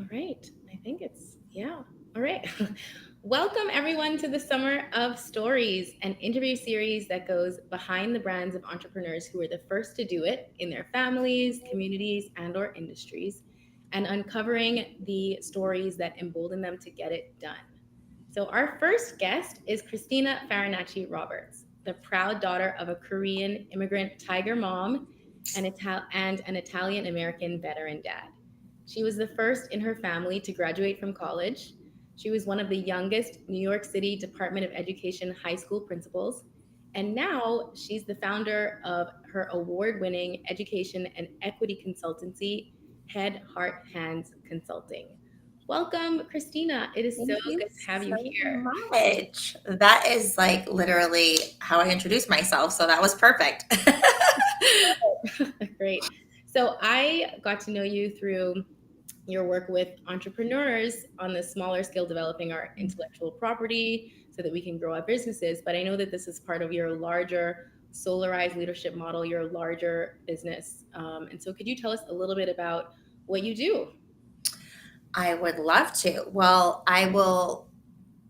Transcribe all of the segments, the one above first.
All right. I think yeah. All right. Welcome, everyone, to the Summer of Stories, an interview series that goes behind the brands of entrepreneurs who were the first to do it in their families, communities, and/or industries, and uncovering the stories that embolden them to get it done. So, our first guest is Christina Farinacci-Roberts, the proud daughter of a Korean immigrant tiger mom and an Italian American veteran dad. She was the first in her family to graduate from college. She was one of the youngest New York City Department of Education high school principals. And now she's the founder of her award winning education and equity consultancy, Head, Heart, Hands Consulting. Welcome, Christina. It is so Thank you good to have you so here. much. That is like literally how I introduced myself. So that was perfect. Great. So I got to know you through your work with entrepreneurs on the smaller scale, developing our intellectual property so that we can grow our businesses. But I know that this is part of your larger SOULARISE Leadership Model, your larger business. And so could you tell us a little bit about what you do? I would love to. Well, I will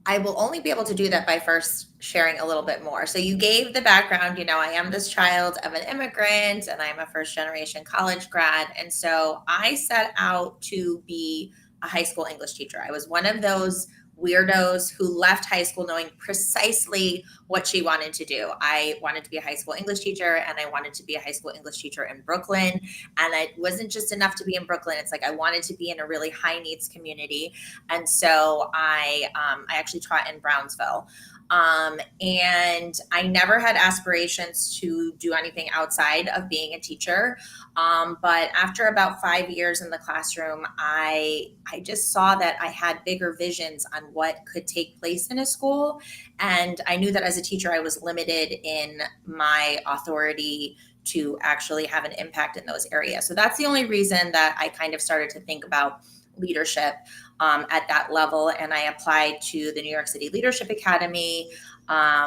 only be able to do that by first sharing a little bit more. So you gave the background, I am this child of an immigrant and I'm a first generation college grad. And so I set out to be a high school English teacher. I was one of those weirdos who left high school knowing precisely what she wanted to do. I wanted to be a high school English teacher and I wanted to be a high school English teacher in Brooklyn. And it wasn't just enough to be in Brooklyn. It's like I wanted to be in a really high needs community. And so I actually taught in Brownsville. And I never had aspirations to do anything outside of being a teacher. But after about 5 years in the classroom, I just saw that I had bigger visions on what could take place in a school. And I knew that as a teacher, I was limited in my authority to actually have an impact in those areas. So that's the only reason that I kind of started to think about leadership at that level. And I applied to the New York City Leadership Academy,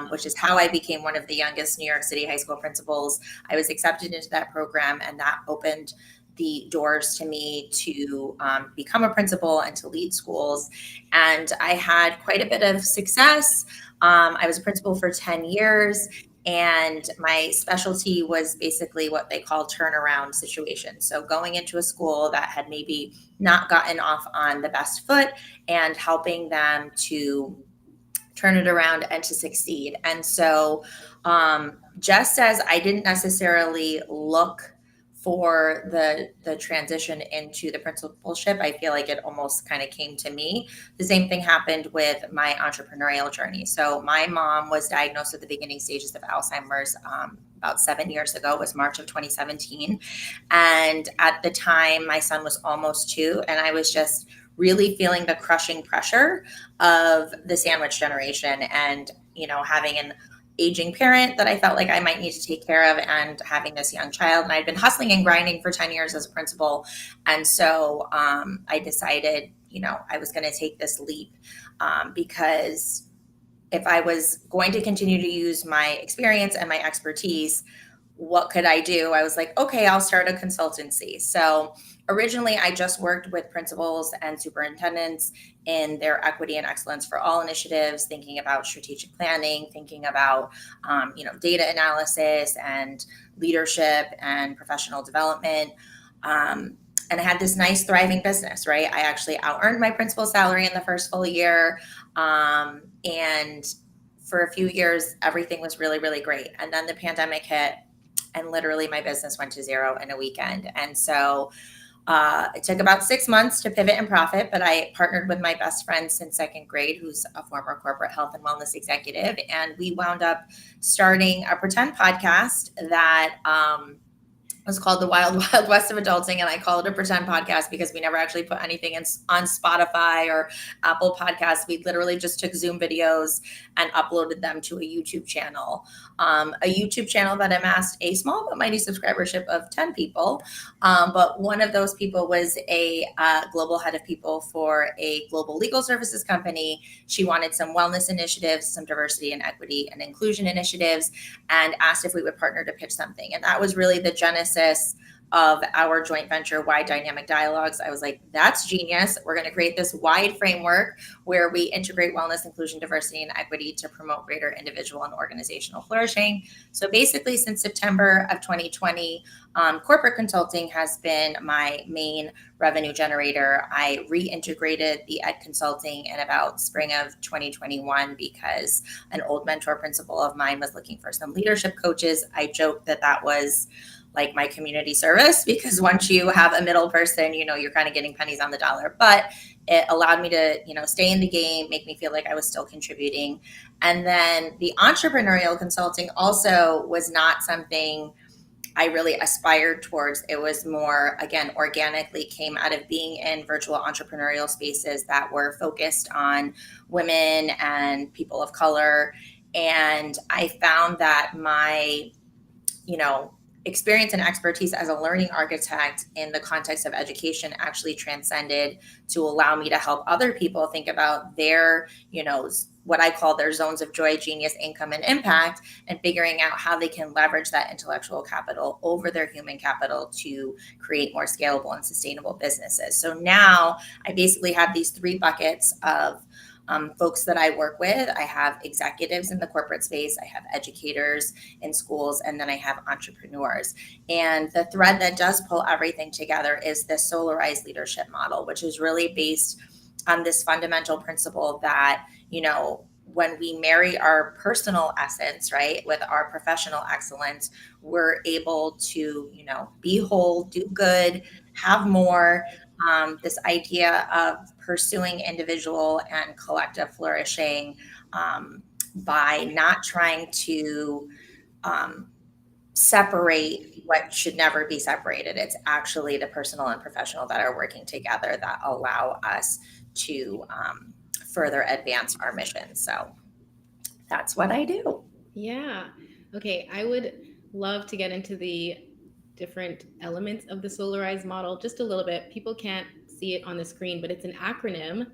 which is how I became one of the youngest New York City high school principals. I was accepted into that program, and that opened the doors to me to become a principal and to lead schools. And I had quite a bit of success. I was a principal for 10 years. And my specialty was basically what they call turnaround situations. So going into a school that had maybe not gotten off on the best foot and helping them to turn it around and to succeed. And so just as I didn't necessarily look for the transition into the principalship, I feel like it almost kind of came to me. The same thing happened with my entrepreneurial journey. So my mom was diagnosed at the beginning stages of Alzheimer's about 7 years ago. It was March of 2017. And at the time, my son was almost 2, and I was just really feeling the crushing pressure of the sandwich generation and, having an aging parent that I felt like I might need to take care of and having this young child. And I'd been hustling and grinding for 10 years as a principal. And so I decided, I was going to take this leap because if I was going to continue to use my experience and my expertise, what could I do? I was like, okay, I'll start a consultancy. So originally, I just worked with principals and superintendents in their equity and excellence for all initiatives, thinking about strategic planning, thinking about data analysis and leadership and professional development. And I had this nice thriving business, right? I actually out-earned my principal salary in the first full year. And for a few years, everything was really, really great. And then the pandemic hit, and literally my business went to zero in a weekend. And so it took about 6 months to pivot and profit, but I partnered with my best friend since second grade, who's a former corporate health and wellness executive. And we wound up starting a pretend podcast that was called The Wild Wild West of Adulting. And I call it a pretend podcast because we never actually put anything on Spotify or Apple Podcasts. We literally just took Zoom videos and uploaded them to a YouTube channel. A YouTube channel that amassed a small but mighty subscribership of 10 people. But one of those people was a global head of people for a global legal services company. She wanted some wellness initiatives, some diversity and equity and inclusion initiatives, and asked if we would partner to pitch something. And that was really the genesis of our joint venture, Wide Dynamic Dialogues. I was like, that's genius. We're going to create this wide framework where we integrate wellness, inclusion, diversity, and equity to promote greater individual and organizational flourishing. So basically, since September of 2020, corporate consulting has been my main revenue generator. I reintegrated the ed consulting in about spring of 2021 because an old mentor principal of mine was looking for some leadership coaches. I joked that that was like my community service, because once you have a middle person, you're kind of getting pennies on the dollar. But it allowed me to, stay in the game, make me feel like I was still contributing. And then the entrepreneurial consulting also was not something I really aspired towards. It was more, again, organically came out of being in virtual entrepreneurial spaces that were focused on women and people of color. And I found that my, experience and expertise as a learning architect in the context of education actually transcended to allow me to help other people think about their, what I call their zones of joy, genius, income, and impact, and figuring out how they can leverage that intellectual capital over their human capital to create more scalable and sustainable businesses. So now I basically have these three buckets of folks that I work with. I have executives in the corporate space, I have educators in schools, and then I have entrepreneurs. And the thread that does pull everything together is the SOULARISE Leadership Model, which is really based on this fundamental principle that, when we marry our personal essence, right, with our professional excellence, we're able to, be whole, do good, have more. This idea of pursuing individual and collective flourishing by not trying to separate what should never be separated. It's actually the personal and professional that are working together that allow us to further advance our mission. So that's what I do. Yeah. Okay. I would love to get into the different elements of the SOULARISE model just a little bit. People can't see it on the screen, but it's an acronym.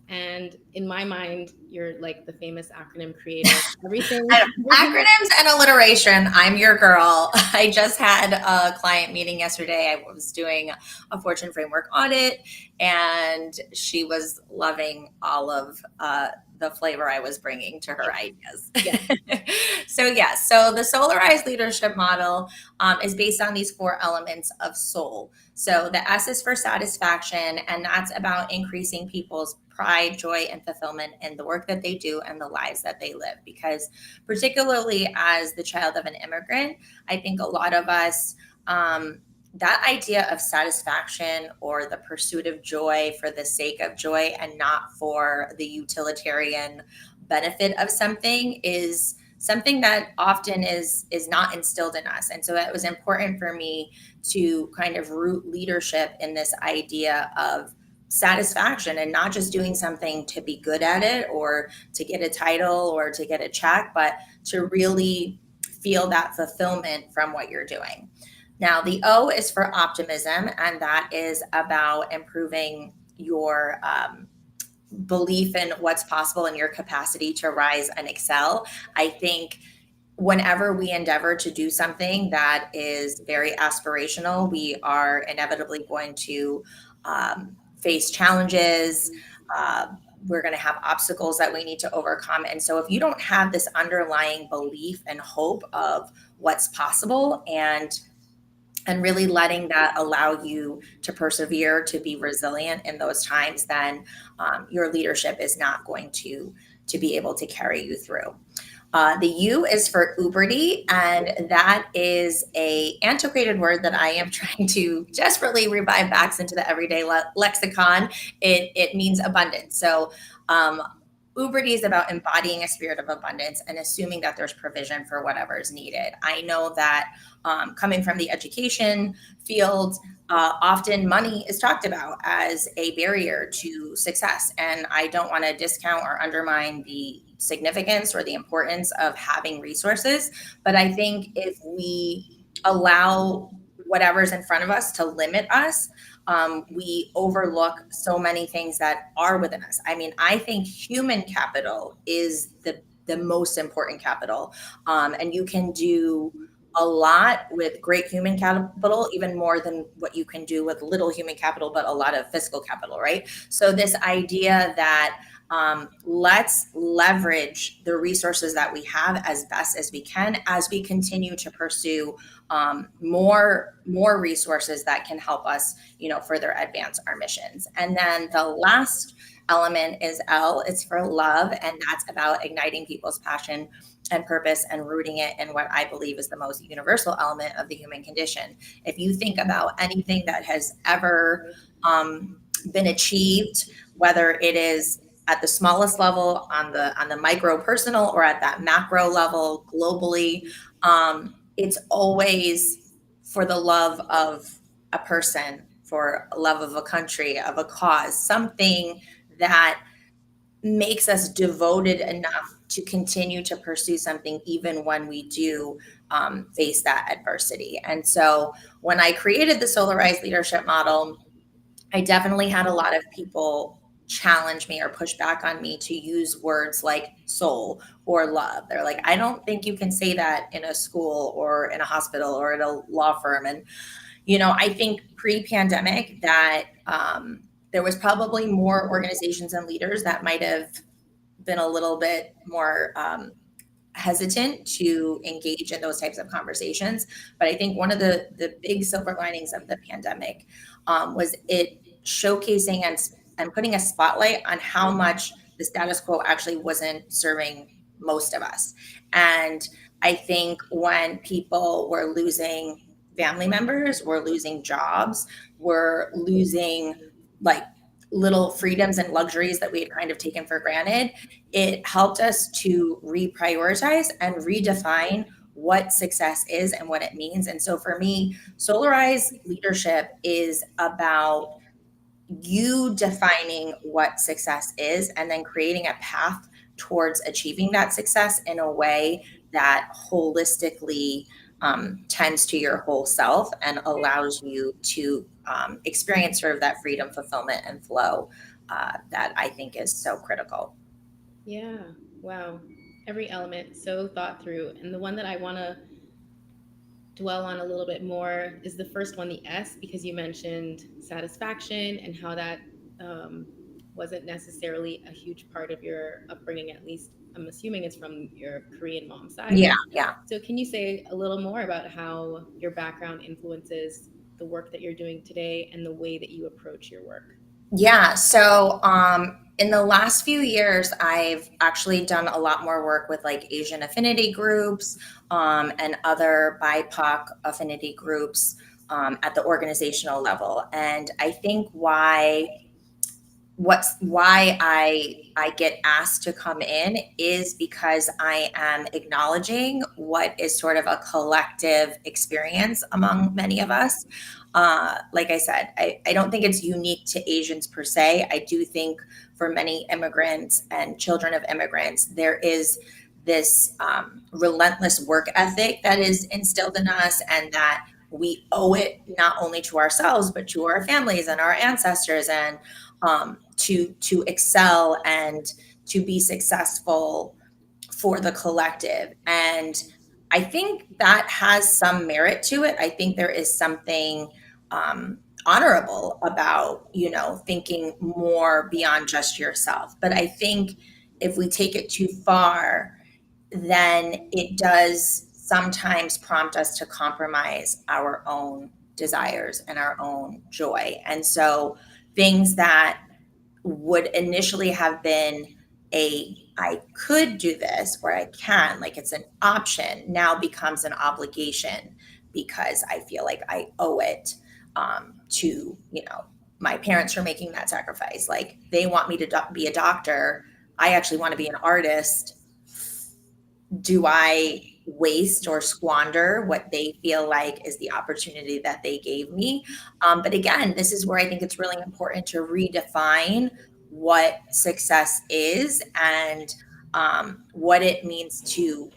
And in my mind, you're like the famous acronym creator. Everything. Acronyms and alliteration. I'm your girl. I just had a client meeting yesterday. I was doing a Fortune Framework audit, and she was loving all of the flavor I was bringing to her ideas. Yeah. So the SOULARISE Leadership Model is based on these four elements of soul. So the S is for satisfaction, and that's about increasing people's pride, joy, and fulfillment in the work that they do and the lives that they live. Because particularly as the child of an immigrant, I think a lot of us, that idea of satisfaction or the pursuit of joy for the sake of joy and not for the utilitarian benefit of something is something that often is not instilled in us. And so it was important for me to kind of root leadership in this idea of satisfaction and not just doing something to be good at it or to get a title or to get a check, but to really feel that fulfillment from what you're doing. Now, the O is for optimism, and that is about improving your belief in what's possible and your capacity to rise and excel. I think whenever we endeavor to do something that is very aspirational, we are inevitably going to face challenges. We're going to have obstacles that we need to overcome. And so if you don't have this underlying belief and hope of what's possible and really letting that allow you to persevere, to be resilient in those times, then your leadership is not going to be able to carry you through. The U is for uberty, and that is a antiquated word that I am trying to desperately revive back into the everyday lexicon. It means abundance. So uberty is about embodying a spirit of abundance and assuming that there's provision for whatever is needed. I know that coming from the education field, often money is talked about as a barrier to success. And I don't want to discount or undermine the significance or the importance of having resources. But I think if we allow whatever's in front of us to limit us, we overlook so many things that are within us. I mean, I think human capital is the most important capital. And you can do a lot with great human capital, even more than what you can do with little human capital, but a lot of fiscal capital, right? So this idea that let's leverage the resources that we have as best as we can as we continue to pursue more resources that can help us, further advance our missions. And then the last element is L. It's for love, and that's about igniting people's passion and purpose and rooting it in what I believe is the most universal element of the human condition. If you think about anything that has ever been achieved, whether it is at the smallest level, on the micro personal, or at that macro level globally, it's always for the love of a person, for love of a country, of a cause, something that makes us devoted enough to continue to pursue something even when we do face that adversity. And so when I created the SOULARISE Leadership Model, I definitely had a lot of people challenge me or push back on me to use words like soul or love. They're like, I don't think you can say that in a school or in a hospital or at a law firm. And, I think pre-pandemic that there was probably more organizations and leaders that might have been a little bit more hesitant to engage in those types of conversations. But I think one of the big silver linings of the pandemic was it showcasing and putting a spotlight on how much the status quo actually wasn't serving most of us. And I think when people were losing family members, were losing jobs, were losing like little freedoms and luxuries that we had kind of taken for granted, it helped us to reprioritize and redefine what success is and what it means. And so for me, SOULARISE leadership is about you defining what success is and then creating a path towards achieving that success in a way that holistically tends to your whole self and allows you to experience sort of that freedom, fulfillment, and flow that I think is so critical. Yeah. Wow. Every element so thought through. And the one that I want to dwell on a little bit more is the first one, the S, because you mentioned satisfaction and how that wasn't necessarily a huge part of your upbringing, at least I'm assuming it's from your Korean mom side. Yeah, yeah. So, can you say a little more about how your background influences the work that you're doing today and the way that you approach your work? Yeah. So, in the last few years, I've actually done a lot more work with like Asian affinity groups and other BIPOC affinity groups at the organizational level. And I think why I get asked to come in is because I am acknowledging what is sort of a collective experience among many of us. Like I said, I don't think it's unique to Asians per se. I do think for many immigrants and children of immigrants, there is this relentless work ethic that is instilled in us, and that we owe it not only to ourselves but to our families and our ancestors, and to excel and to be successful for the collective. And I think that has some merit to it. I think there is something honorable about, thinking more beyond just yourself. But I think if we take it too far, then it does sometimes prompt us to compromise our own desires and our own joy. And so things that would initially have been I could do this, or I can, like it's an option, now becomes an obligation because I feel like I owe it to, my parents for making that sacrifice. Like they want me to be a doctor. I actually want to be an artist. Do I waste or squander what they feel like is the opportunity that they gave me? But again, this is where I think it's really important to redefine what success is, and what it means to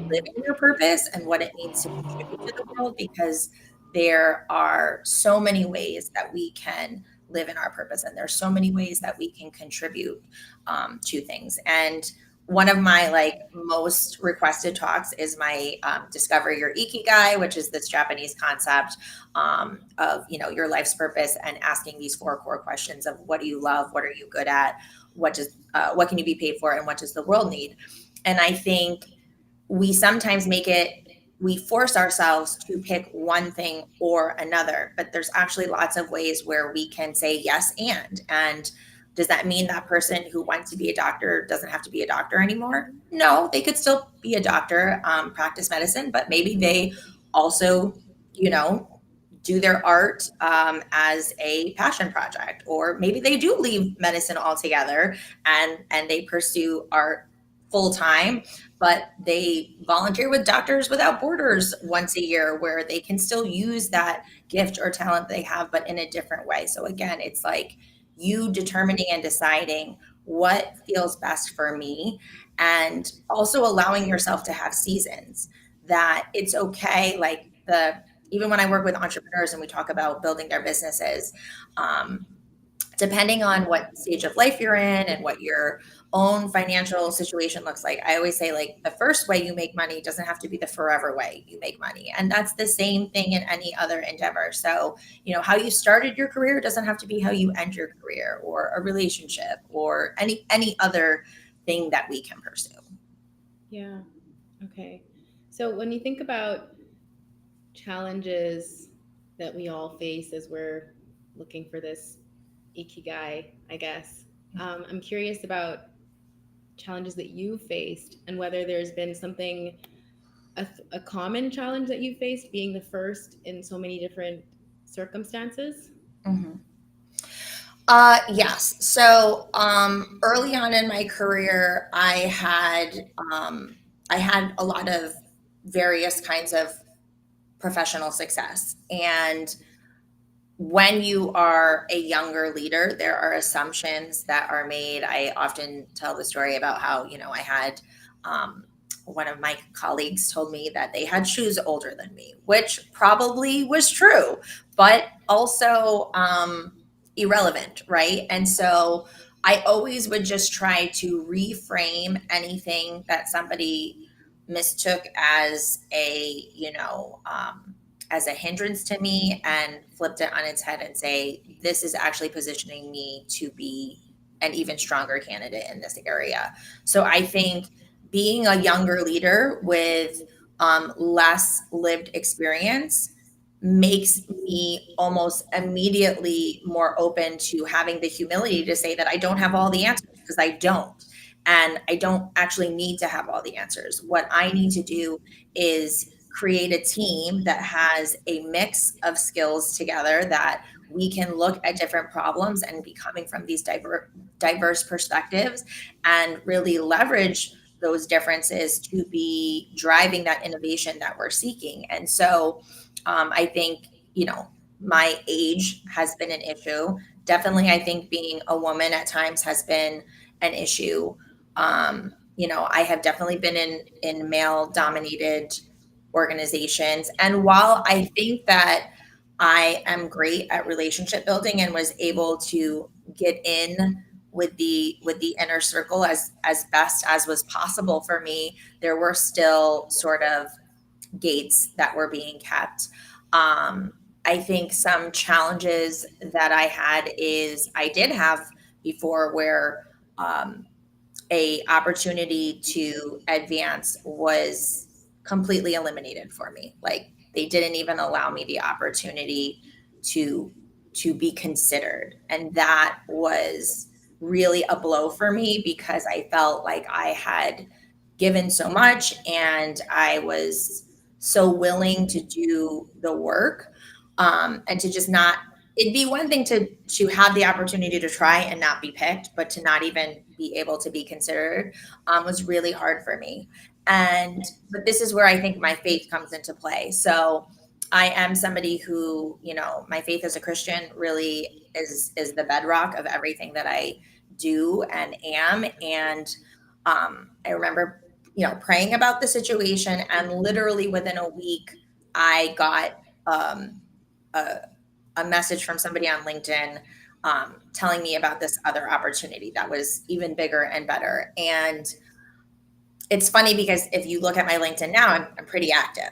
live in your purpose and what it means to contribute to the world, because there are so many ways that we can live in our purpose, and there's so many ways that we can contribute to things. And one of my like most requested talks is my discover your ikigai, which is this Japanese concept of, you know, your life's purpose, and asking these 4 core questions of what do you love, what are you good at, what can you be paid for, and what does the world need. And I think we sometimes we force ourselves to pick one thing or another, but there's actually lots of ways where we can say yes and does that mean that person who wants to be a doctor doesn't have to be a doctor anymore? No, they could still be a doctor, practice medicine, but maybe they also, you know, do their art as a passion project, or maybe they do leave medicine altogether and they pursue art full time, but they volunteer with Doctors Without Borders once a year, where they can still use that gift or talent they have, but in a different way. So again, it's like you determining and deciding what feels best for me, and also allowing yourself to have seasons, that it's okay. Like even when I work with entrepreneurs and we talk about building their businesses, um, depending on what stage of life you're in and what your own financial situation looks like, I always say, like, the first way you make money doesn't have to be the forever way you make money. And that's the same thing in any other endeavor. So, you know, how you started your career doesn't have to be how you end your career, or a relationship, or any other thing that we can pursue. Yeah. Okay. So when you think about challenges that we all face as we're looking for this ikigai, I guess, I'm curious about challenges that you faced and whether there's been something, a common challenge that you faced being the first in so many different circumstances. Mhm. Yes. So early on in my career, I had a lot of various kinds of professional success. And when you are a younger leader, there are assumptions that are made. I often tell the story about how, you know, I had um, one of my colleagues told me that they had shoes older than me, which probably was true, but also irrelevant, right? And so I always would just try to reframe anything that somebody mistook as a, as a hindrance to me, and flipped it on its head and say, this is actually positioning me to be an even stronger candidate in this area. So I think being a younger leader with less lived experience makes me almost immediately more open to having the humility to say that I don't have all the answers, because I don't. And I don't actually need to have all the answers. What I need to do is create a team that has a mix of skills together, that we can look at different problems and be coming from these diverse perspectives, and really leverage those differences to be driving that innovation that we're seeking. And so I think, you know, my age has been an issue. Definitely, I think being a woman at times has been an issue. You know, I have definitely been in male dominated organizations. And while I think that I am great at relationship building and was able to get in with the inner circle as best as was possible for me, there were still sort of gates that were being kept. I think some challenges that I had is I did have before where a opportunity to advance was completely eliminated for me. Like, they didn't even allow me the opportunity to be considered, and that was really a blow for me, because I felt like I had given so much and I was so willing to do the work, and to just not, it'd be one thing to have the opportunity to try and not be picked, but to not even be able to be considered was really hard for me. And but this is where I think my faith comes into play. So I am somebody who, you know, my faith as a Christian really is the bedrock of everything that I do and am. And I remember, you know, praying about the situation, and literally within a week, I got a, a message from somebody on LinkedIn telling me about this other opportunity that was even bigger and better. And it's funny because if you look at my LinkedIn now, I'm pretty active.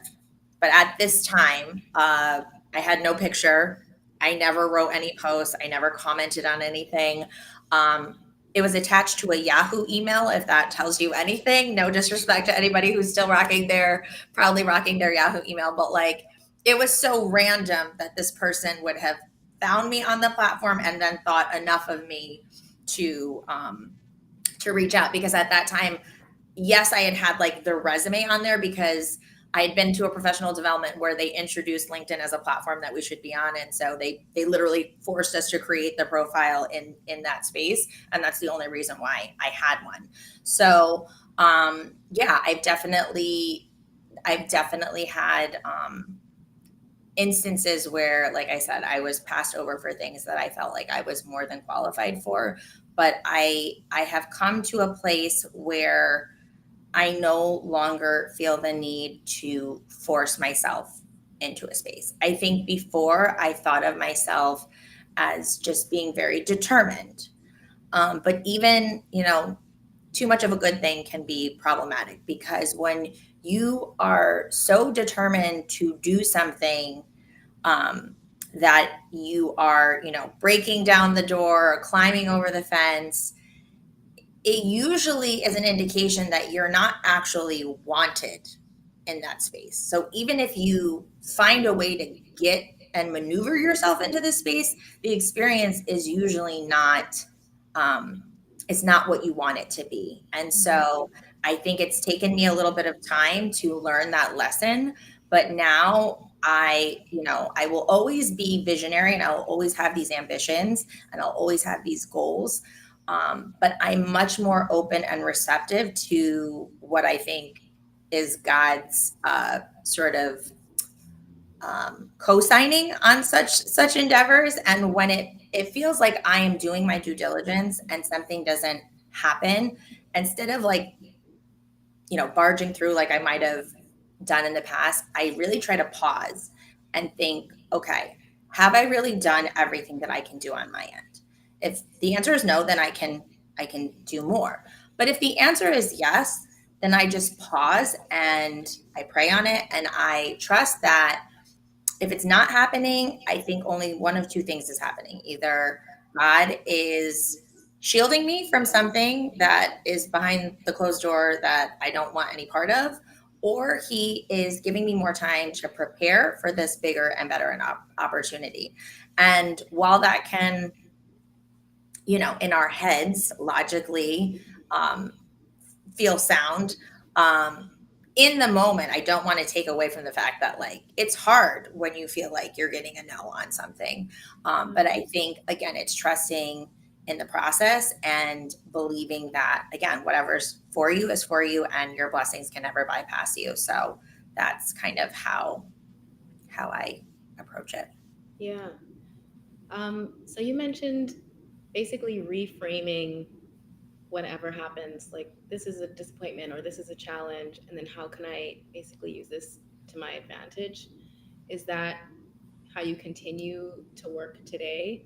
But at this time, I had no picture. I never wrote any posts. I never commented on anything. Um, it was attached to a Yahoo email, if that tells you anything. No disrespect to anybody who's still probably rocking their Yahoo email, but like it was so random that this person would have found me on the platform and then thought enough of me to reach out, because at that time, yes, I had like the resume on there because I had been to a professional development where they introduced LinkedIn as a platform that we should be on, and so they literally forced us to create the profile in that space, and that's the only reason why I had one. So yeah, I've definitely had instances where, like I said, I was passed over for things that I felt like I was more than qualified for, but I have come to a place where I no longer feel the need to force myself into a space. I think before I thought of myself as just being very determined. But even, too much of a good thing can be problematic, because when you are so determined to do something, that you are, breaking down the door, climbing over the fence, it usually is an indication that you're not actually wanted in that space. So even if you find a way to get and maneuver yourself into this space, the experience is usually not it's not what you want it to be. And so I think it's taken me a little bit of time to learn that lesson, but now I will always be visionary, and I'll always have these ambitions, and I'll always have these goals. But I'm much more open and receptive to what I think is God's sort of co-signing on such endeavors. And when it feels like I am doing my due diligence and something doesn't happen, instead of like barging through like I might have done in the past, I really try to pause and think, okay, have I really done everything that I can do on my end? If the answer is no, then I can do more. But if the answer is yes, then I just pause and I pray on it, and I trust that if it's not happening, I think only one of two things is happening. Either God is shielding me from something that is behind the closed door that I don't want any part of, or he is giving me more time to prepare for this bigger and better opportunity. And while that can, in our heads logically feel sound, in the moment, I don't want to take away from the fact that like it's hard when you feel like you're getting a no on something. But I think again, it's trusting in the process and believing that again, whatever's for you is for you, and your blessings can never bypass you. So that's kind of how I approach it. Yeah. So you mentioned basically reframing whatever happens, like this is a disappointment or this is a challenge, and then how can I basically use this to my advantage? Is that how you continue to work today?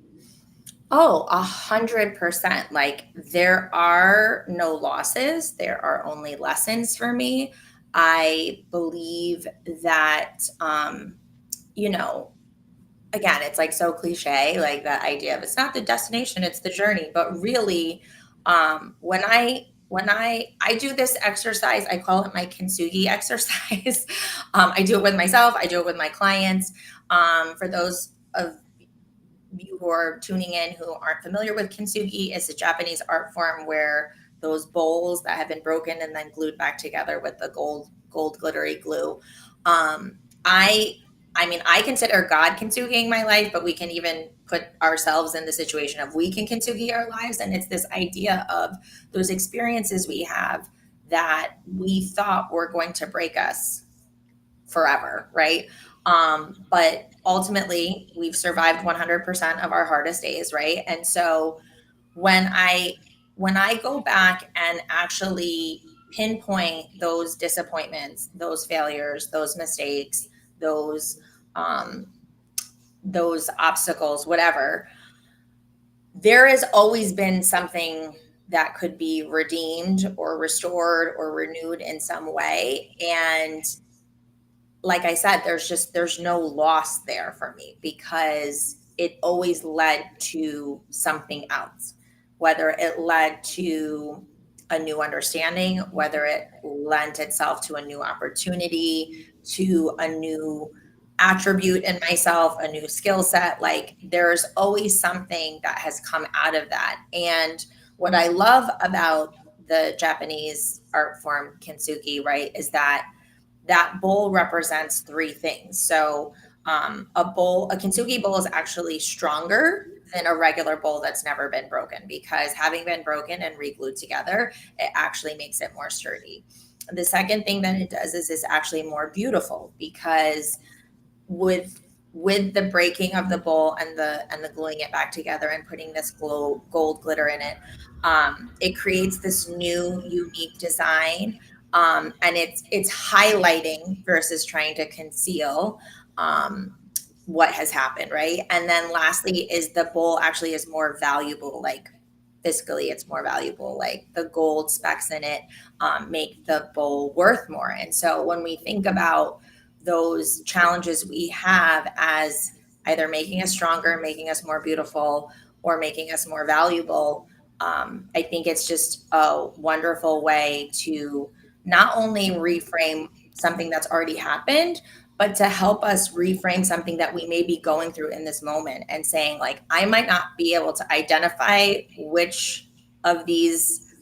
Oh, 100%. Like there are no losses. There are only lessons for me. I believe that, you know, again, it's like so cliche, like that idea of it's not the destination, it's the journey. But really, when I do this exercise, I call it my kintsugi exercise. I do it with myself, I do it with my clients. For those of you who are tuning in who aren't familiar with kintsugi, it's a Japanese art form where those bowls that have been broken and then glued back together with the gold glittery glue. Um, I I mean, I consider God kintsugiing my life, but we can even put ourselves in the situation of we can kintsugi our lives. And it's this idea of those experiences we have that we thought were going to break us forever, right? But ultimately, we've survived 100% of our hardest days, right? And so when I go back and actually pinpoint those disappointments, those failures, those mistakes, those um, those obstacles, whatever, there has always been something that could be redeemed or restored or renewed in some way. And like I said, there's no loss there for me because it always led to something else, whether it led to a new understanding, whether it lent itself to a new opportunity, to a new attribute in myself, a new skill set. Like there's always something that has come out of that. And what I love about the Japanese art form kintsugi, right, is that that bowl represents three things. So a kintsugi bowl is actually stronger than a regular bowl that's never been broken because having been broken and re-glued together, it actually makes it more sturdy. The second thing that it does is it's actually more beautiful because with the breaking of the bowl and the gluing it back together and putting this gold glitter in it, it creates this new unique design, and it's highlighting versus trying to conceal what has happened, right? And then lastly is the bowl actually is more valuable, like fiscally it's more valuable, like the gold specks in it make the bowl worth more. And so when we think about those challenges we have as either making us stronger, making us more beautiful, or making us more valuable, I think it's just a wonderful way to not only reframe something that's already happened, but to help us reframe something that we may be going through in this moment and saying, like, I might not be able to identify which of these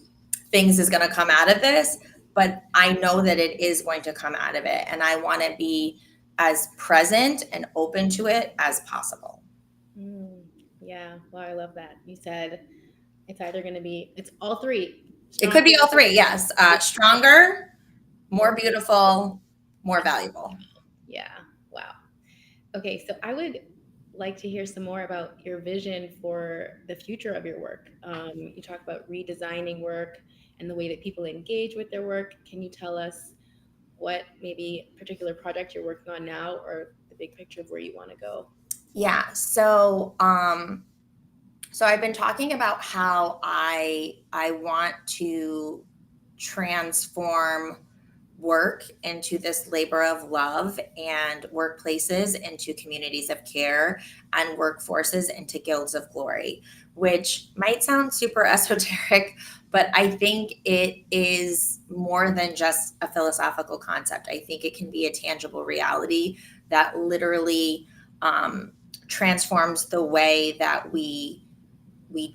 things is going to come out of this, but I know that it is going to come out of it. And I want to be as present and open to it as possible. Yeah. Well, I love that. You said it's either going to be, it's all three. It could Strong, be all three. Yes. Stronger, more more beautiful, more valuable. Yeah. Wow. Okay. So I would like to hear some more about your vision for the future of your work. You talk about redesigning work and the way that people engage with their work. Can you tell us what maybe particular project you're working on now or the big picture of where you want to go? Yeah. So I've been talking about how I want to transform work into this labor of love and workplaces into communities of care and workforces into guilds of glory, which might sound super esoteric, but I think it is more than just a philosophical concept. I think it can be a tangible reality that literally transforms the way that we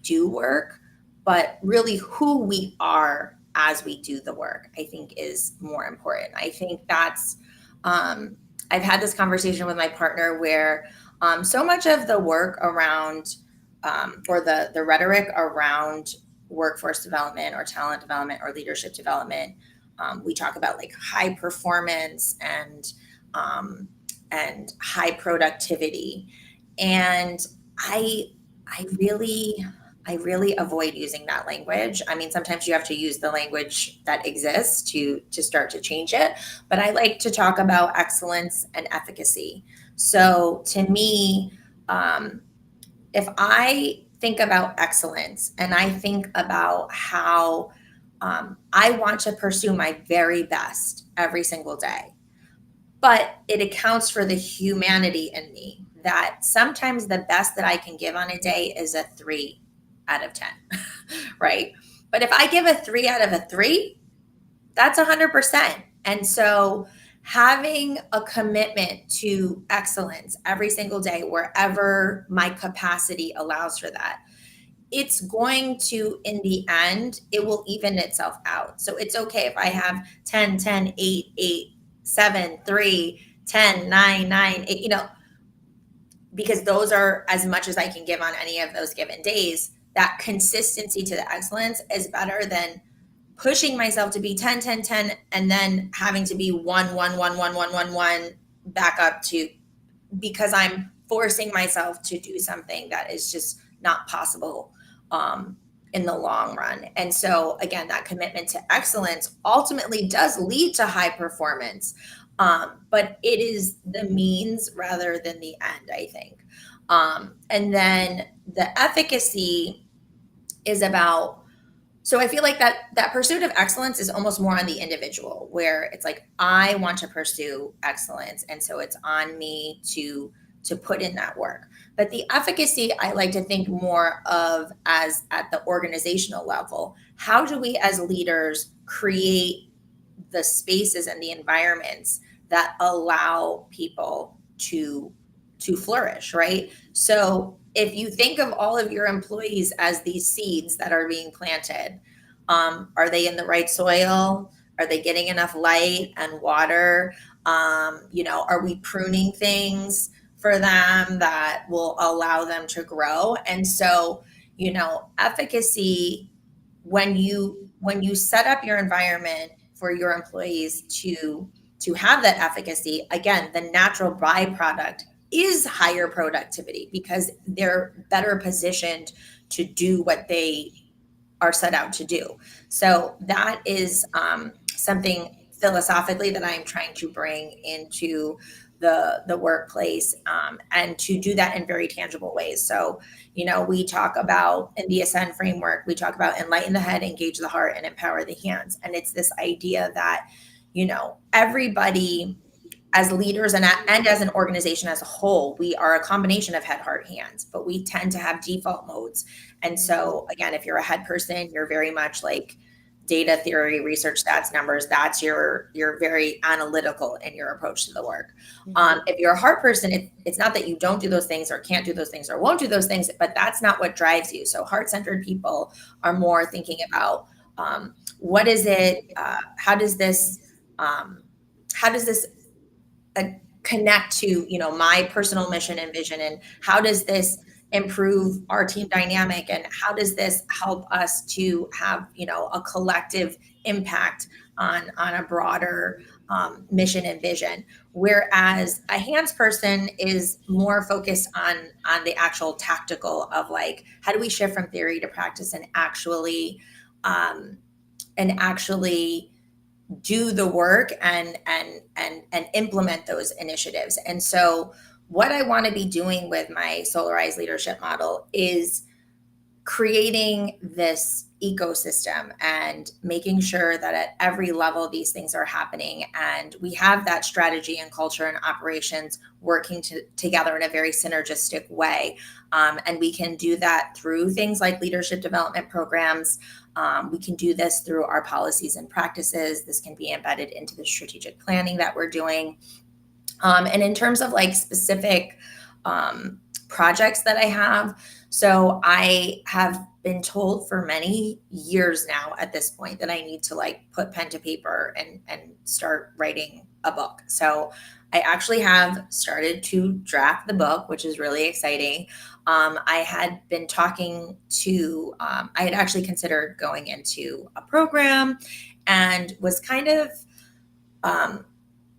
do work, but really who we are as we do the work, I think is more important. I think that's, I've had this conversation with my partner where so much of the work around, or the rhetoric around workforce development or talent development or leadership development, we talk about like high performance and high productivity. And I I really avoid using that language. I mean, sometimes you have to use the language that exists to start to change it, but I like to talk about excellence and efficacy. So to me, if I think about excellence and I think about how I want to pursue my very best every single day, but it accounts for the humanity in me that sometimes the best that I can give on a day is a 3 out of 10, right? But if I give a 3 out of 3, that's 100%. And so having a commitment to excellence every single day, wherever my capacity allows for that, it's going to, in the end, it will even itself out. So it's okay if I have 10, 10, 8, 8, 7, 3, 10, 9, 9, 8, because those are as much as I can give on any of those given days. That consistency to the excellence is better than pushing myself to be 10, 10, 10, and then having to be 1, 1, 1, 1, 1, 1, 1 back up to, because I'm forcing myself to do something that is just not possible in the long run. And so, again, that commitment to excellence ultimately does lead to high performance, but it is the means rather than the end, I think. And then the efficacy is about So I feel like that pursuit of excellence is almost more on the individual, where it's like, I want to pursue excellence, and so it's on me to put in that work. But the efficacy, I like to think more of as at the organizational level. How do we as leaders create the spaces and the environments that allow people to flourish, right? So if you think of all of your employees as these seeds that are being planted, are they in the right soil? Are they getting enough light and water? Are we pruning things for them that will allow them to grow? And so, efficacy, when you set up your environment for your employees to have that efficacy, again, the natural byproduct is higher productivity because they're better positioned to do what they are set out to do. So that is something philosophically that I'm trying to bring into the workplace, and to do that in very tangible ways. So, we talk about in the Ascend framework, we talk about enlighten the head, engage the heart, and empower the hands. And it's this idea that, everybody as leaders and as an organization as a whole, we are a combination of head, heart, hands, but we tend to have default modes. And so, again, if you're a head person, you're very much like data theory, research, stats, numbers. That's you're very analytical in your approach to the work. If you're a heart person, it's not that you don't do those things or can't do those things or won't do those things, but that's not what drives you. So heart-centered people are more thinking about what is it? How does this connect to my personal mission and vision, and how does this improve our team dynamic, and how does this help us to have a collective impact on a broader mission and vision. Whereas a hands person is more focused on the actual tactical of like, how do we shift from theory to practice and actually do the work and implement those initiatives. And so what I want to be doing with my SOULARISE leadership model is creating this ecosystem and making sure that at every level these things are happening, and we have that strategy and culture and operations working together in a very synergistic way. And we can do that through things like leadership development programs. We can do this through our policies and practices. This can be embedded into the strategic planning that we're doing. And in terms of like specific projects that I have, so I have been told for many years now at this point that I need to like put pen to paper and start writing a book. So I actually have started to draft the book, which is really exciting. I had been talking to, I had actually considered going into a program and was kind of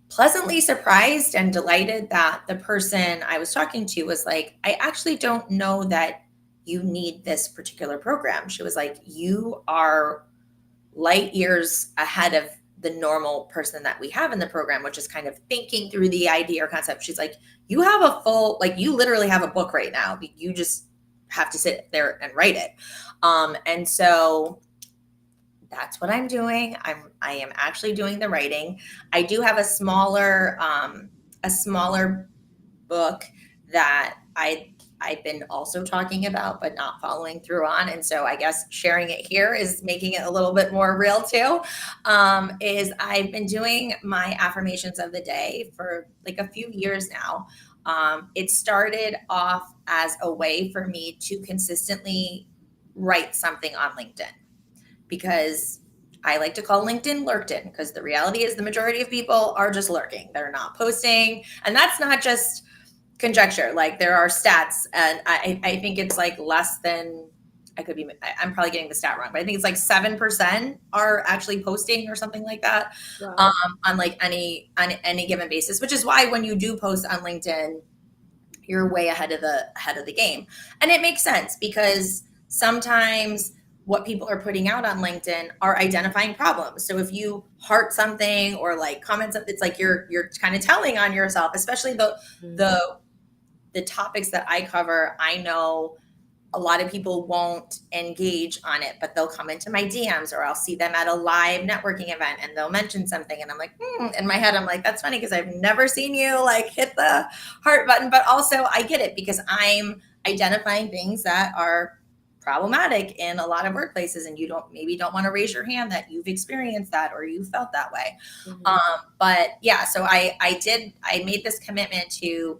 pleasantly surprised and delighted that the person I was talking to was like, I actually don't know that you need this particular program. She was like, you are light years ahead of the normal person that we have in the program, which is kind of thinking through the idea or concept. She's like, you have a full, like, you literally have a book right now. You just have to sit there and write it. And so that's what I'm doing. I am actually doing the writing. I do have a smaller book that I've been also talking about, but not following through on. And so I guess sharing it here is making it a little bit more real too. Is I've been doing my affirmations of the day for like a few years now. It started off as a way for me to consistently write something on LinkedIn, because I like to call LinkedIn lurked-in, because the reality is the majority of people are just lurking. They're not posting. And that's not just conjecture. Like, there are stats, and I think it's like less than, I'm probably getting the stat wrong, but I think it's like 7% are actually posting or something like that. Wow. On any given basis, which is why when you do post on LinkedIn, you're way ahead of the game. And it makes sense, because sometimes what people are putting out on LinkedIn are identifying problems. So if you heart something or like comment something, it's like you're kind of telling on yourself, especially the topics that I cover. I know a lot of people won't engage on it, but they'll come into my DMs, or I'll see them at a live networking event and they'll mention something. And I'm like, in my head, I'm like, that's funny because I've never seen you like hit the heart button. But also, I get it because I'm identifying things that are problematic in a lot of workplaces, and you don't want to raise your hand that you've experienced that or you felt that way. Mm-hmm. But yeah, so I made this commitment to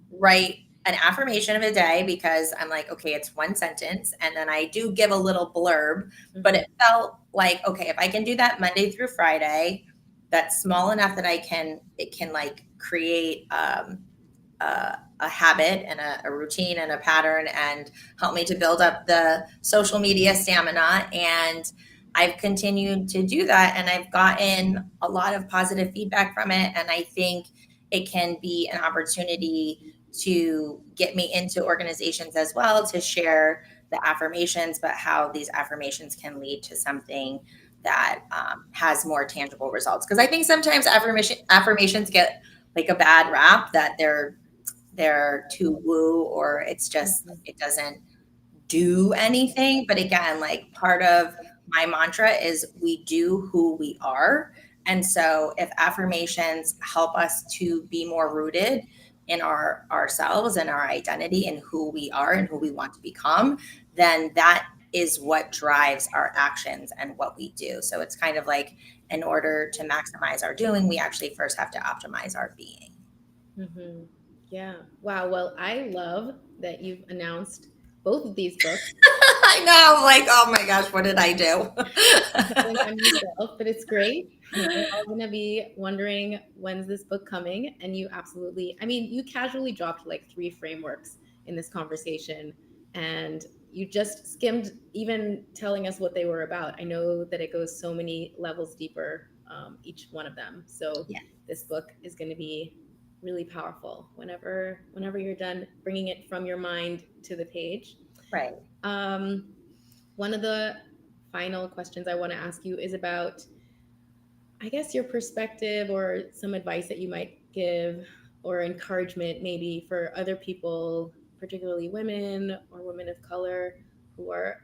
write an affirmation of a day, because I'm like, okay, it's one sentence. And then I do give a little blurb, but Mm-hmm. it felt like, okay, if I can do that Monday through Friday, that's small enough that it can like create a habit and a routine and a pattern, and help me to build up the social media stamina. And I've continued to do that, and I've gotten a lot of positive feedback from it. And I think it can be an opportunity to get me into organizations as well, to share the affirmations, but how these affirmations can lead to something that has more tangible results. Because I think sometimes affirmations get like a bad rap, that they're too woo, or it's just Mm-hmm. it doesn't do anything. But again, like, part of my mantra is we do who we are. And so if affirmations help us to be more rooted in ourselves and our identity and who we are and who we want to become, then that is what drives our actions and what we do. So it's kind of like, in order to maximize our doing, we actually first have to optimize our being. Mm-hmm. Yeah. Wow. Well, I love that you've announced both of these books I know. I'm like, oh my gosh, what did I do? telling on yourself, but it's great. We're all going to be wondering when's this book coming. And you absolutely, I mean, you casually dropped like three frameworks in this conversation, and you just skimmed even telling us what they were about. I know that it goes so many levels deeper, each one of them. So Yeah, this book is going to be really powerful whenever you're done bringing it from your mind to the page. right. Um, One of the final questions I want to ask you is about, I guess, your perspective or some advice that you might give, or encouragement maybe for other people, particularly women or women of color who are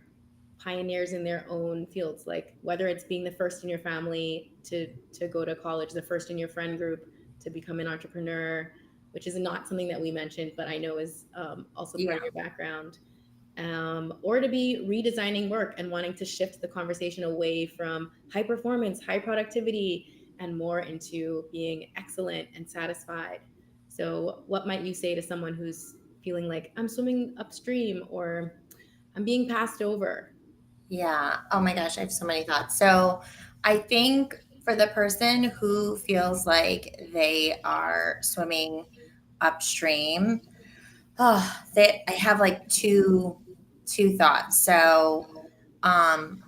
pioneers in their own fields, like whether it's being the first in your family to go to college, the first in your friend group to become an entrepreneur, which is not something that we mentioned, but I know is also part of Yeah. your background, or to be redesigning work and wanting to shift the conversation away from high performance, high productivity, and more into being excellent and satisfied. So, what might you say to someone who's feeling like I'm swimming upstream or I'm being passed over? Yeah. Oh my gosh, I have so many thoughts. So I think for the person who feels like they are swimming upstream, I have like two thoughts. So um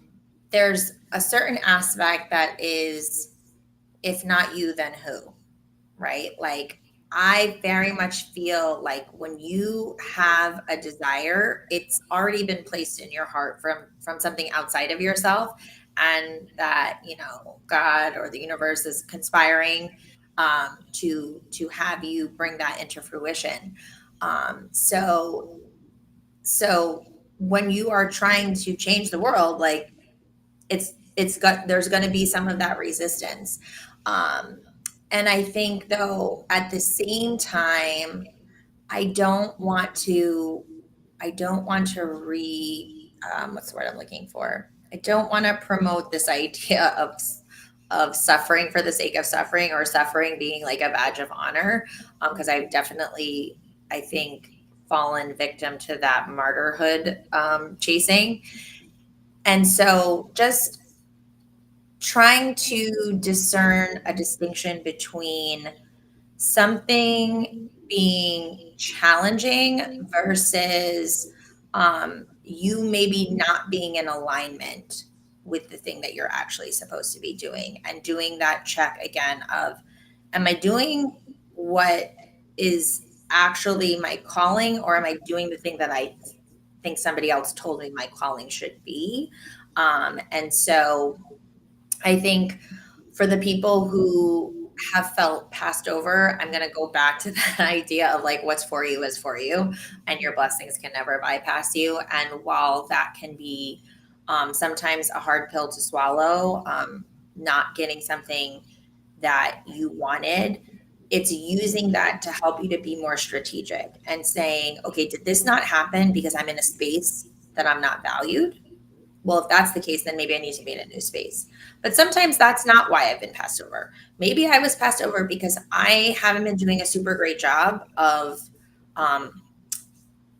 there's a certain aspect that is, if not you, then who? Right? Like, I very much feel like when you have a desire, it's already been placed in your heart from something outside of yourself, and that, God or the universe is conspiring to have you bring that into fruition. So when you are trying to change the world, like, it's got there's going to be some of that resistance. um and I think, though, at the same time, i don't want to I don't want to what's the word I'm looking for? I don't want to promote this idea of suffering for the sake of suffering, or suffering being like a badge of honor, because I've definitely, I think, fallen victim to that martyrhood chasing. And so, just trying to discern a distinction between something being challenging versus you maybe not being in alignment with the thing that you're actually supposed to be doing, and doing that check again of, am I doing what is actually my calling, or am I doing the thing that I think somebody else told me my calling should be? And so I think for the people who have felt passed over, I'm going to go back to that idea of like, what's for you is for you, and your blessings can never bypass you. And while that can be sometimes a hard pill to swallow, not getting something that you wanted, it's using that to help you to be more strategic and saying, okay, did this not happen because I'm in a space that I'm not valued? Well, if that's the case, then maybe I need to be in a new space. But sometimes that's not why I've been passed over. Maybe I was passed over because I haven't been doing a super great job of um,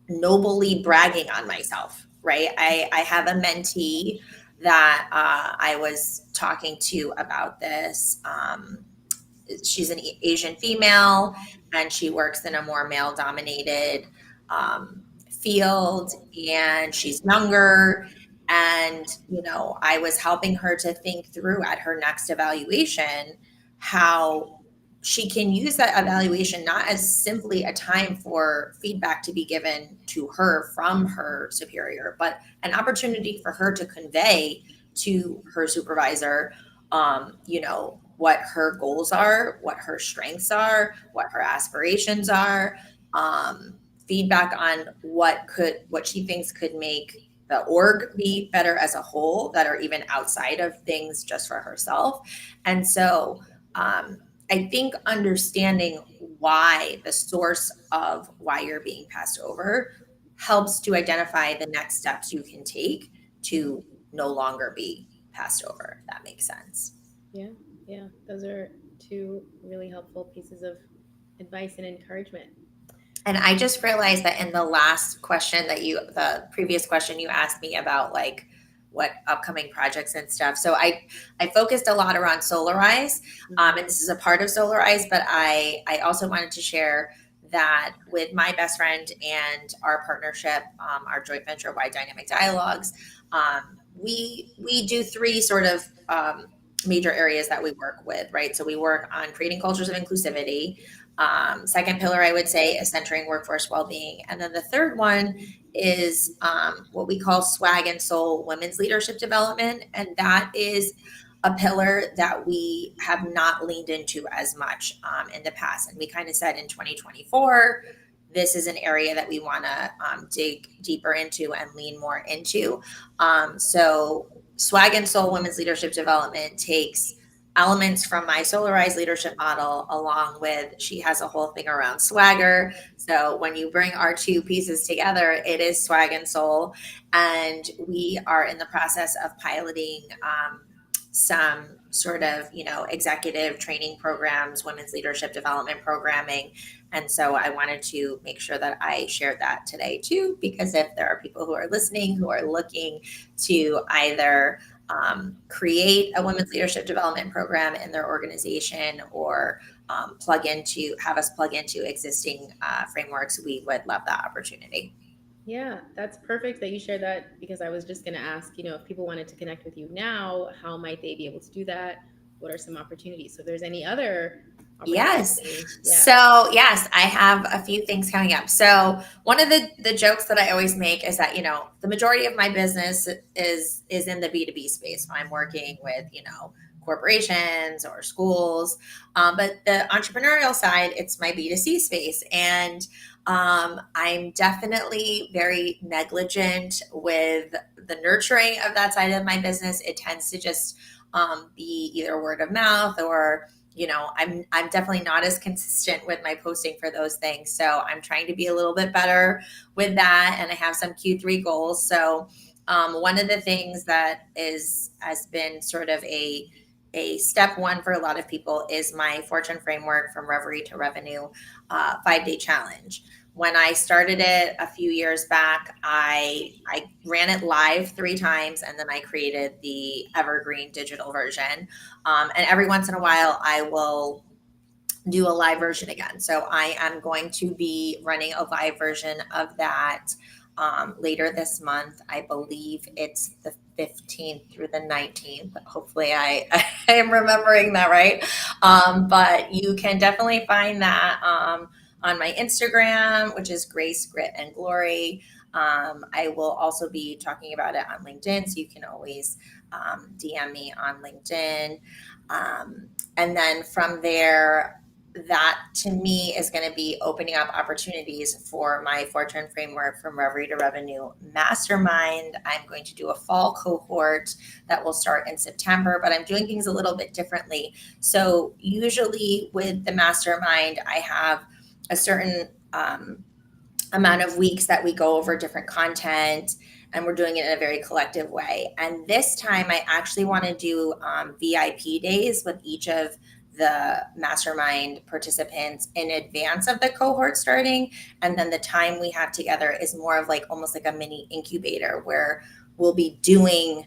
nobly bragging on myself, right? I have a mentee that I was talking to about this. She's an Asian female, and she works in a more male dominated field, and she's younger. And, I was helping her to think through at her next evaluation how she can use that evaluation not as simply a time for feedback to be given to her from her superior, but an opportunity for her to convey to her supervisor, what her goals are, what her strengths are, what her aspirations are, feedback on what she thinks could make the org be better as a whole, that are even outside of things just for herself. And so I think understanding why, the source of why you're being passed over, helps to identify the next steps you can take to no longer be passed over, if that makes sense. Yeah, those are two really helpful pieces of advice and encouragement. And I just realized that in the last question the previous question you asked me about like what upcoming projects and stuff. So I focused a lot around SOULARISE, and this is a part of SOULARISE, but I also wanted to share that with my best friend and our partnership, our joint venture, Wide Dynamic Dialogues, we do three sort of major areas that we work with, right? So we work on creating cultures of inclusivity. Second pillar, I would say, is centering workforce well-being. And then the third one is what we call swag and soul women's leadership development. And that is a pillar that we have not leaned into as much in the past. And we kind of said in 2024, this is an area that we want to dig deeper into and lean more into. So swag and soul women's leadership development takes elements from my SOULARISE leadership model, along with, she has a whole thing around swagger. So when you bring our two pieces together, it is swag and soul. And we are in the process of piloting some sort of, executive training programs, women's leadership development programming. And so I wanted to make sure that I shared that today too, because if there are people who are listening who are looking to either create a women's leadership development program in their organization, or have us plug into existing frameworks, we would love that opportunity. Yeah, that's perfect that you shared that, because I was just going to ask, if people wanted to connect with you now, how might they be able to do that? What are some opportunities? So if there's any other Yes. opportunities. So yes, I have a few things coming up. So one of the jokes that I always make is that, the majority of my business is in the B2B space. I'm working with, corporations or schools. But the entrepreneurial side, it's my B2C space. And I'm definitely very negligent with the nurturing of that side of my business. It tends to just be either word of mouth, or I'm definitely not as consistent with my posting for those things. So I'm trying to be a little bit better with that. And I have some Q3 goals. So one of the things that has been sort of a step one for a lot of people is my Fortune framework, from reverie to revenue 5-day challenge. When I started it a few years back, I ran it live 3 times, and then I created the evergreen digital version. And every once in a while, I will do a live version again. So I am going to be running a live version of that later this month. I believe it's the 15th through the 19th. Hopefully I am remembering that right. But you can definitely find that on my Instagram, which is Grace, Grit, and Glory. I will also be talking about it on LinkedIn, so you can always DM me on LinkedIn. And then from there, that to me is going to be opening up opportunities for my Fortune Framework from Reverie to Revenue Mastermind. I'm going to do a fall cohort that will start in September, but I'm doing things a little bit differently. So usually with the mastermind, I have a certain amount of weeks that we go over different content, and we're doing it in a very collective way. And this time I actually want to do VIP days with each of the mastermind participants in advance of the cohort starting. And then the time we have together is more of like almost like a mini incubator where we'll be doing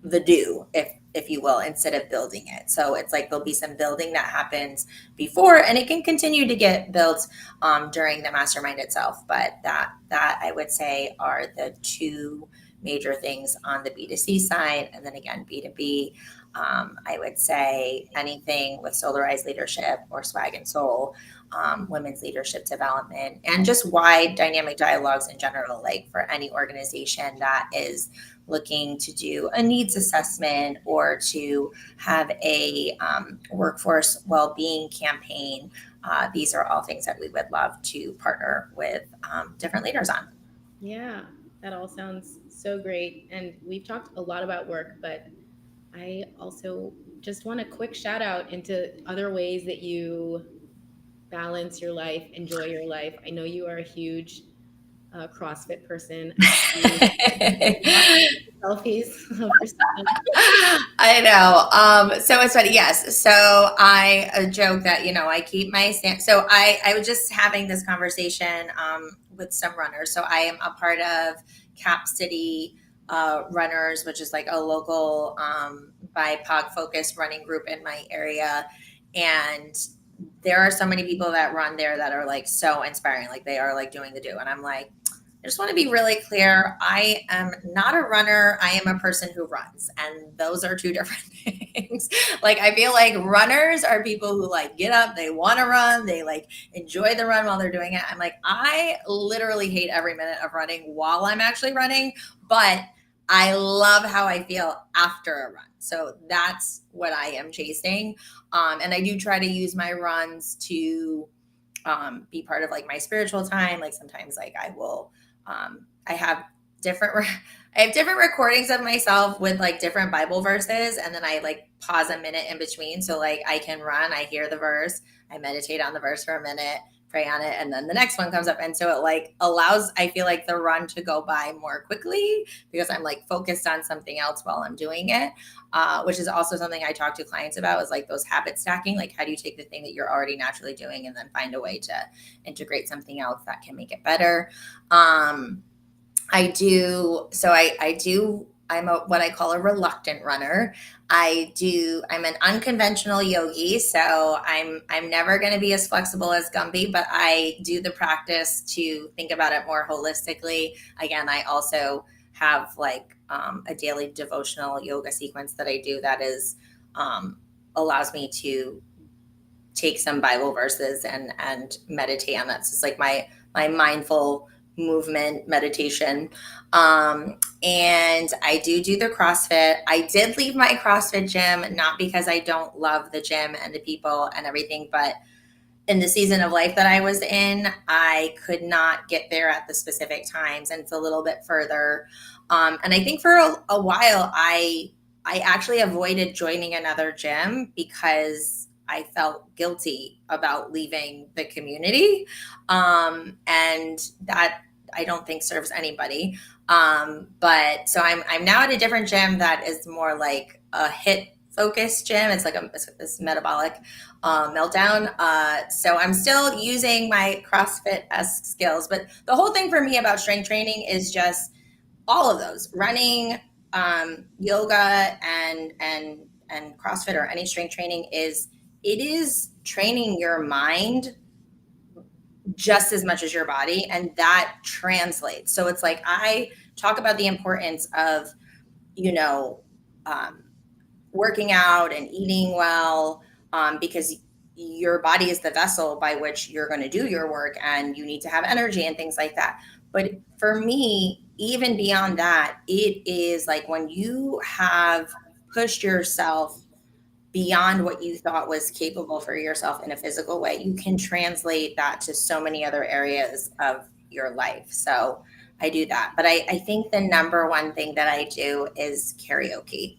the do, if you will, instead of building it. So it's like there'll be some building that happens before, and it can continue to get built during the mastermind itself. But that I would say are the two major things on the B2C side. And then again, B2B, I would say anything with SOULARISE Leadership or Swag and Soul, women's leadership development, and just wide dynamic dialogues in general, like for any organization that is looking to do a needs assessment or to have a workforce well-being campaign. These are all things that we would love to partner with different leaders on. Yeah, that all sounds so great. And we've talked a lot about work, but I also just want a quick shout out into other ways that you balance your life, enjoy your life. I know you are a huge CrossFit person. Selfies of yourself. I know. So it's funny. Yes. So I joke that, I keep my stand. So I was just having this conversation with some runners. So I am a part of Cap City Runners, which is like a local BIPOC focused running group in my area. And there are so many people that run there that are like so inspiring. Like they are like doing the do. And I'm like, I just want to be really clear. I am not a runner. I am a person who runs. And those are two different things. Like, I feel like runners are people who like get up, they want to run, they like enjoy the run while they're doing it. I'm like, I literally hate every minute of running while I'm actually running, but I love how I feel after a run. So that's what I am chasing. And I do try to use my runs to be part of like my spiritual time. Like sometimes like I will, I have different recordings of myself with like different Bible verses. And then I like pause a minute in between. So like I can run, I hear the verse, I meditate on the verse for a minute, pray on it, and then the next one comes up. And so it like allows, I feel like, the run to go by more quickly because I'm like focused on something else while I'm doing it, which is also something I talk to clients about, is like those habit stacking. Like, how do you take the thing that you're already naturally doing and then find a way to integrate something else that can make it better? I'm what I call a reluctant runner. I'm an unconventional yogi, so I'm never going to be as flexible as Gumby, but I do the practice to think about it more holistically. Again, I also have like a daily devotional yoga sequence that I do that is allows me to take some Bible verses and meditate on that. So it's like my mindful movement meditation. And I do the CrossFit. I did leave my CrossFit gym, not because I don't love the gym and the people and everything, but in the season of life that I was in, I could not get there at the specific times, and it's a little bit further. And I think for a while, I actually avoided joining another gym because I felt guilty about leaving the community. And that I don't think serves anybody. But so I'm now at a different gym that is more like a HIIT focused gym. It's like this metabolic meltdown. So I'm still using my CrossFit-esque skills, but the whole thing for me about strength training is just all of those: running, yoga, and CrossFit, or any strength training, it is training your mind just as much as your body, and that translates. So it's like I talk about the importance of, working out and eating well, because your body is the vessel by which you're going to do your work, and you need to have energy and things like that. But for me, even beyond that, it is like when you have pushed yourself beyond what you thought was capable for yourself in a physical way, you can translate that to so many other areas of your life. So I do that. But I think the number one thing that I do is karaoke.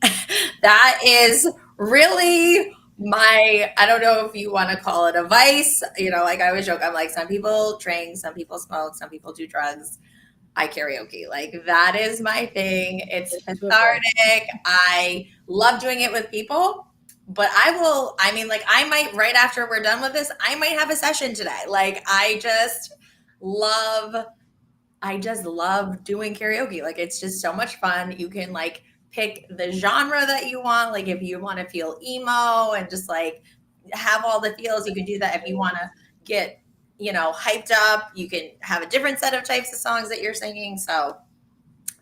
That is really my, I don't know if you want to call it a vice. Like I always joke, I'm like, some people drink, some people smoke, some people do drugs. I karaoke. Like that is my thing. It's It's super. cathartic. I love doing it with people, but I mean, like I might, right after we're done with this, I might have a session today. Like love, I just love doing karaoke. Like it's just so much fun. You can like pick the genre that you want. Like if you want to feel emo and just like have all the feels, you can do that. If you want to get, hyped up, you can have a different set of types of songs that you're singing. So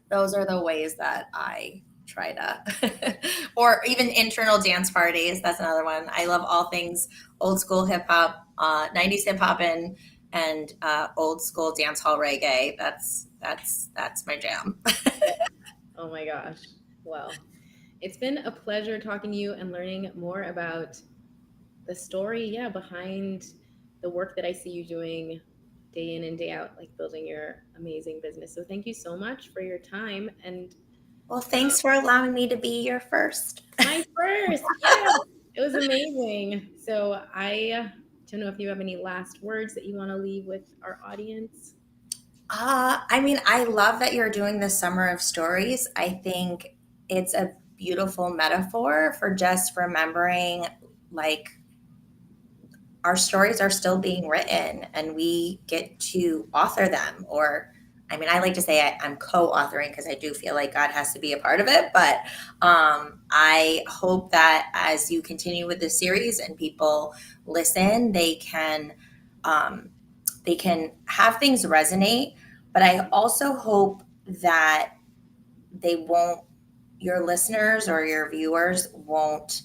those are the ways that I try to, or even internal dance parties. That's another one. I love all things old school hip hop, 90s hip hop, and old school dance hall reggae. That's my jam. Oh my gosh. Well, it's been a pleasure talking to you and learning more about the story, yeah, behind the work that I see you doing day in and day out, like building your amazing business. So thank you so much for your time. And Well, thanks for allowing me to be your first. my first, yes, it was amazing. So I don't know if you have any last words that you want to leave with our audience. I mean, I love that you're doing the Summer of Stories. I think it's a beautiful metaphor for just remembering, like, our stories are still being written and we get to author them. Or, I mean, I like to say I'm co authoring because I do feel like God has to be a part of it. But I hope that as you continue with the series and people listen, um, they can have things resonate. But I also hope that they won't, your listeners or your viewers won't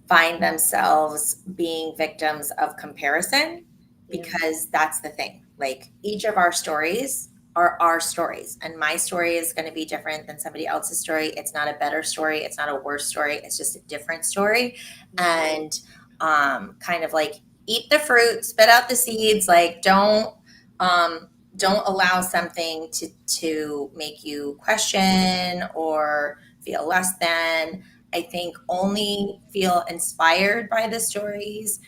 find themselves being victims of comparison, Yeah. because that's the thing. Like each of our stories are our stories, and my story is going to be different than somebody else's story. It's not a better story, it's not a worse story, it's just a different story. And kind of like eat the fruit, spit out the seeds. Like don't allow something to make you question or feel less than. I think only feel inspired by the stories.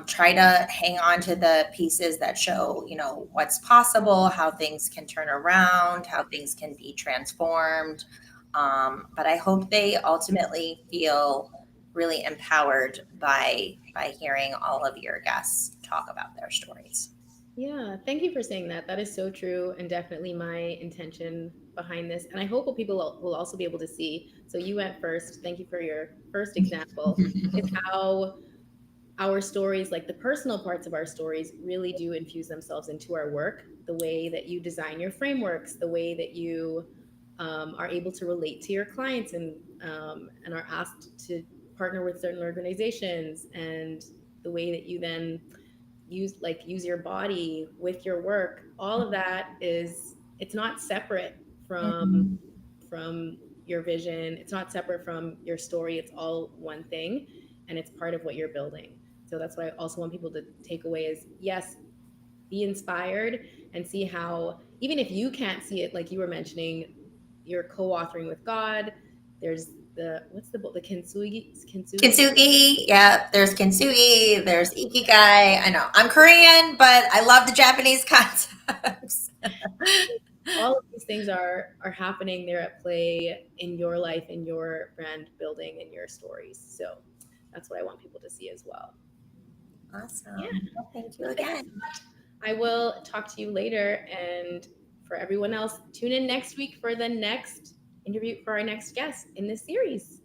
Try to hang on to the pieces that show, what's possible, how things can turn around, how things can be transformed. But I hope they ultimately feel really empowered by hearing all of your guests talk about their stories. Yeah, thank you for saying that. That is so true and definitely my intention behind this. And I hope what people will also be able to see. So you went first. Thank you for your first example. Is how our stories, like the personal parts of our stories, really do infuse themselves into our work. The way that you design your frameworks, the way that you are able to relate to your clients and are asked to partner with certain organizations, and the way that you then use your body with your work. All of that is, it's not separate from Mhm. from your vision. It's not separate from your story. It's all one thing, and it's part of what you're building. So that's what I also want people to take away is, yes, be inspired and see how, even if you can't see it, like you were mentioning, you're co-authoring with God. There's the, what's the book, the kintsugi. Kintsugi, yeah, there's kintsugi, there's ikigai. I know I'm Korean, but I love the Japanese concepts. All of these things are happening, they're at play in your life, in your brand building, and your stories. So that's what I want people to see as well. Yeah. Awesome. Well, thank you Well, thank you again. so much. I will talk to you later. And for everyone else, tune in next week for the next interview, for our next guest in this series.